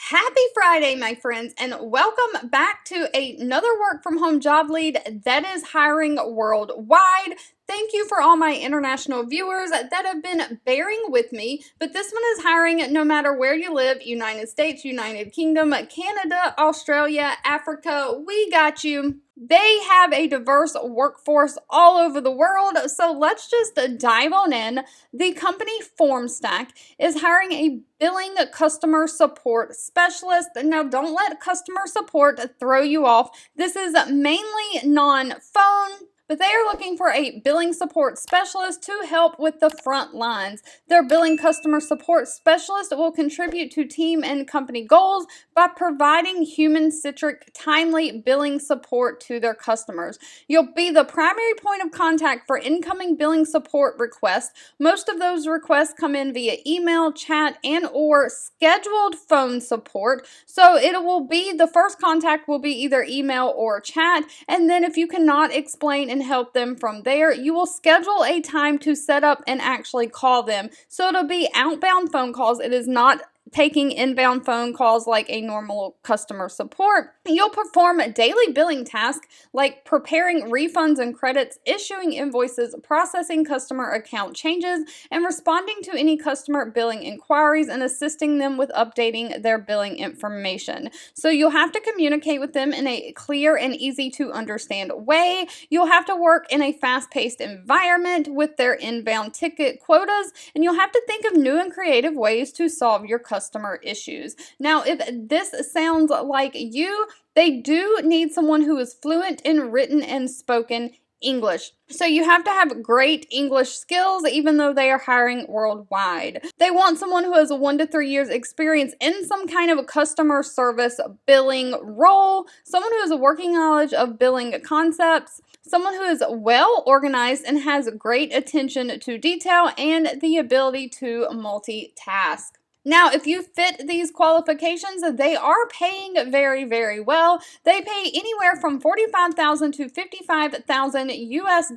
Happy Friday, my friends, and welcome back to another work from home job lead that is hiring worldwide. Thank you for all my international viewers that have been bearing with me, but this one is hiring no matter where you live: United States, United Kingdom, Canada, Australia, Africa. We got you. They have a diverse workforce all over the world, so let's just dive on in. The company FormStack is hiring a billing customer support specialist. Now, don't let customer support throw you off. This is mainly non-phone, but they are looking for a billing support specialist to help with the front lines. Their billing customer support specialist will contribute to team and company goals by providing human-centric, timely billing support to their customers. You'll be the primary point of contact for incoming billing support requests. Most of those requests come in via email, chat, and or scheduled phone support. So the first contact will be either email or chat, and then if you cannot explain and help them from there, you will schedule a time to set up and actually call them. So it'll be outbound phone calls. It is not taking inbound phone calls like a normal customer support. You'll perform daily billing tasks like preparing refunds and credits, issuing invoices, processing customer account changes, and responding to any customer billing inquiries and assisting them with updating their billing information. So you'll have to communicate with them in a clear and easy to understand way. You'll have to work in a fast-paced environment with their inbound ticket quotas, and you'll have to think of new and creative ways to solve your customer issues. Now, if this sounds like you, they do need someone who is fluent in written and spoken English. So you have to have great English skills, even though they are hiring worldwide. They want someone who has 1 to 3 years experience in some kind of a customer service billing role, someone who has a working knowledge of billing concepts, someone who is well organized and has great attention to detail and the ability to multitask. Now, if you fit these qualifications, they are paying very, very well. They pay anywhere from $45,000 to $55,000 US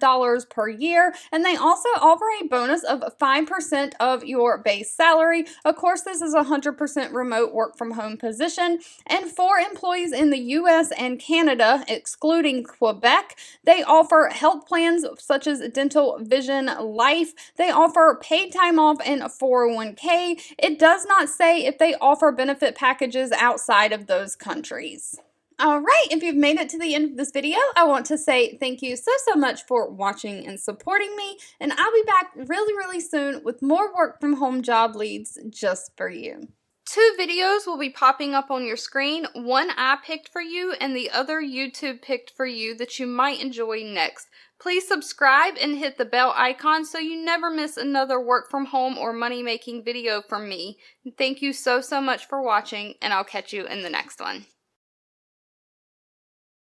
per year, and they also offer a bonus of 5% of your base salary. Of course, this is a 100% remote work from home position, and for employees in the US and Canada, excluding Quebec, they offer health plans such as dental, vision, life. They offer paid time off and 401k. It does not say if they offer benefit packages outside of those countries. All right, if you've made it to the end of this video, I want to say thank you so much for watching and supporting me, and I'll be back really soon with more work from home job leads just for you. 2 videos will be popping up on your screen. One I picked for you and the other YouTube picked for you that you might enjoy next. Please subscribe and hit the bell icon so you never miss another work from home or money making video from me. Thank you so much for watching, and I'll catch you in the next one.